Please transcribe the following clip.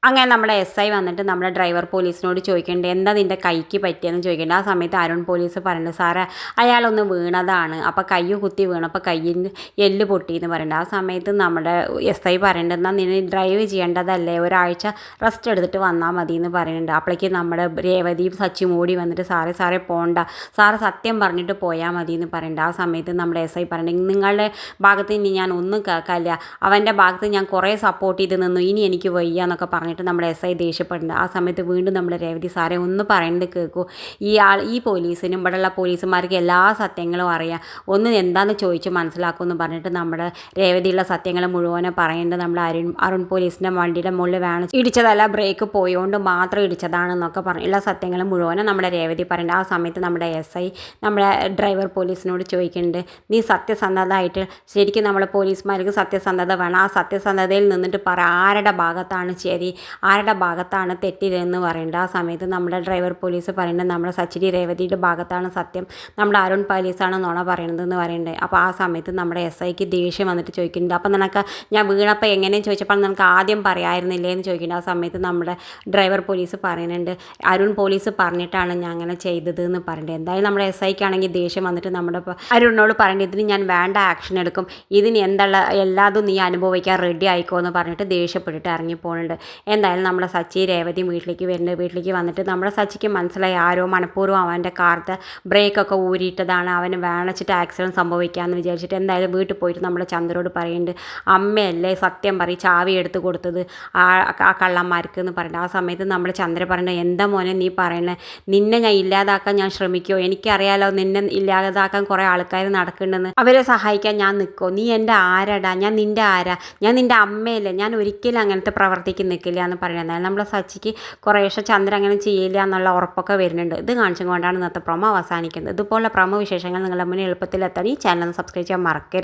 അങ്ങനെ നമ്മുടെ SI വന്നിട്ട് നമ്മുടെ ഡ്രൈവർ പോലീസിനോട് ചോദിക്കേണ്ടത് എന്താ നിൻ്റെ കൈക്ക് പറ്റിയെന്ന് ചോദിക്കേണ്ടത്. ആ സമയത്ത് അരുൺ പോലീസ് പറയുന്നത് സാറേ അയാളൊന്ന് വീണതാണ്, അപ്പോൾ കൈ കുത്തി വീണപ്പോൾ കയ്യിൻ്റെ എല്ല് പൊട്ടിയെന്ന് പറയുന്നുണ്ട്. ആ സമയത്ത് നമ്മുടെ SI പറയേണ്ടത് എന്നാൽ നീ ഡ്രൈവ് ചെയ്യേണ്ടതല്ലേ, ഒരാഴ്ച റെസ്റ്റ് എടുത്തിട്ട് വന്നാൽ മതി എന്ന് പറയുന്നുണ്ട്. അപ്പോഴേക്ക് നമ്മുടെ രേവതിയും സച്ചിയും ഓടി വന്നിട്ട് സാറേ പോണ്ട, സാറ് സത്യം പറഞ്ഞിട്ട് പോയാൽ മതി എന്ന് പറയുന്നുണ്ട്. ആ സമയത്ത് നമ്മുടെ SI പറയുന്നുണ്ട് നിങ്ങളുടെ ഭാഗത്ത് ഇനി ഞാൻ ഒന്നും കേൾക്കാനില്ല, അവൻ്റെ ഭാഗത്ത് ഞാൻ കുറേ സപ്പോർട്ട് ചെയ്ത് നിന്നു, ഇനി എനിക്ക് വയ്യ എന്നൊക്കെ പറഞ്ഞിട്ട് നമ്മുടെ SI ദേഷ്യപ്പെടുന്നുണ്ട്. ആ സമയത്ത് വീണ്ടും നമ്മുടെ രേവതി സാറേ ഒന്ന് പറയുന്നത് കേൾക്കൂ, ഈ പോലീസിനും ഇവിടെയുള്ള പോലീസുമാർക്ക് എല്ലാ സത്യങ്ങളും അറിയാം, ഒന്ന് എന്താണെന്ന് ചോദിച്ച് മനസ്സിലാക്കുമെന്ന് പറഞ്ഞിട്ട് നമ്മുടെ രേവതിയുള്ള സത്യങ്ങൾ മുഴുവനെ പറയുന്നുണ്ട്. നമ്മുടെ അരുൺ പോലീസിൻ്റെ വണ്ടിയുടെ മുകളിൽ വേണം ഇടിച്ചതല്ല, ബ്രേക്ക് പോയോണ്ട് മാത്രം ഇടിച്ചതാണെന്നൊക്കെ പറഞ്ഞു എല്ലാ സത്യങ്ങളും മുഴുവനും നമ്മുടെ രേവതി പറയുന്നുണ്ട്. ആ സമയത്ത് നമ്മുടെ SI നമ്മുടെ ഡ്രൈവർ പോലീസിനോട് ചോദിക്കുന്നുണ്ട് നീ സത്യസന്ധതയായിട്ട് ശരിക്കും നമ്മളെ പോലീസുമാർക്ക് സത്യസന്ധത വേണം, ആ സത്യസന്ധതയിൽ നിന്നിട്ട് പറ ആരുടെ ഭാഗത്താണ് ശരി, ആരുടെ ഭാഗത്താണ് തെറ്റിതെന്ന് പറയുന്നുണ്ട്. ആ സമയത്ത് നമ്മുടെ ഡ്രൈവർ പോലീസ് പറയുന്നത് നമ്മുടെ സച്ചിരി രേവതിയുടെ ഭാഗത്താണ് സത്യം, നമ്മുടെ അരുൺ പോലീസാണ് നുണ പറയണതെന്ന് പറയുന്നുണ്ട്. അപ്പോൾ ആ സമയത്ത് നമ്മുടെ SIക്ക് ദേഷ്യം വന്നിട്ട് ചോദിക്കുന്നുണ്ട് അപ്പോൾ നിനക്ക് ഞാൻ വീണപ്പോൾ എങ്ങനെയും ചോദിച്ചപ്പോൾ നിനക്ക് ആദ്യം പറയായിരുന്നില്ലേ എന്ന് ചോദിക്കുന്നുണ്ട്. ആ സമയത്ത് നമ്മുടെ ഡ്രൈവർ പോലീസ് പറയുന്നുണ്ട് അരുൺ പോലീസ് പറഞ്ഞിട്ടാണ് ഞാൻ അങ്ങനെ ചെയ്തത് എന്ന് പറയുന്നുണ്ട്. എന്തായാലും നമ്മുടെ SIക്കാണെങ്കിൽ ദേഷ്യം വന്നിട്ട് നമ്മുടെ അരുണിനോട് പറയുന്നുണ്ട് ഇതിന് ഞാൻ വേണ്ട ആക്ഷൻ എടുക്കും, ഇതിന് എന്തുള്ള എല്ലാതും നീ അനുഭവിക്കാൻ റെഡി ആയിക്കോ എന്ന് പറഞ്ഞിട്ട് ദേഷ്യപ്പെട്ടിട്ട് ഇറങ്ങി പോകുന്നുണ്ട്. എന്തായാലും നമ്മുടെ സച്ചി രേവതി വീട്ടിലേക്ക് വരുന്നുണ്ട്. വീട്ടിലേക്ക് വന്നിട്ട് നമ്മുടെ സച്ചിക്ക് മനസ്സിലായി ആരോ മനഃപൂർവ്വം അവൻ്റെ കാർത്തെ ബ്രേക്കൊക്കെ ഊരിയിട്ടതാണ്, അവന് വേണച്ചിട്ട് ആക്സിഡൻറ്റ് സംഭവിക്കാമെന്ന് വിചാരിച്ചിട്ട് എന്തായാലും വീട്ടിൽ പോയിട്ട് നമ്മുടെ ചന്ദ്രനോട് പറയുന്നുണ്ട് അമ്മയല്ലേ സത്യം പറയും ചാവി എടുത്ത് കൊടുത്തത് ആ കള്ളന്മാർക്ക് എന്ന് പറയുന്നത്. ആ സമയത്ത് നമ്മുടെ ചന്ദ്ര പറയുന്നത് എന്താ മോനെ നീ പറയുന്നത്, നിന്നെ ഞാൻ ഇല്ലാതാക്കാൻ ഞാൻ ശ്രമിക്കുമോ, എനിക്കറിയാലോ നിന്നെ ഇല്ലാതാക്കാൻ കുറേ ആൾക്കാർ നടക്കുന്നുണ്ടെന്ന്, അവരെ സഹായിക്കാൻ ഞാൻ നിൽക്കുമോ, നീ എൻ്റെ ആരാടാ, ഞാൻ നിൻ്റെ ആരാ, ഞാൻ നിൻ്റെ അമ്മയല്ലേ, ഞാൻ ഒരിക്കലും അങ്ങനത്തെ പ്രവർത്തിക്ക് നിൽക്കില്ല എന്ന് പറയുന്നത്. നമ്മളെ സച്ചിക്ക് കുറേശ്ശെ ചന്ദ്രൻ അങ്ങനെ ചെയ്യില്ല എന്നുള്ള ഉറപ്പൊക്കെ വരുന്നുണ്ട്. ഇത് കാണിച്ചും കൊണ്ടാണ് ഇന്നത്തെ പ്രൊമോ അവസാനിക്കുന്നത്. ഇതുപോലുള്ള പ്രൊമോ വിശേഷങ്ങൾ നിങ്ങളുടെ മുന്നിൽ എളുപ്പത്തിൽ എത്താൻ ഈ ചാനൽ സബ്സ്ക്രൈബ് ചെയ്യാൻ മറക്കരുത്.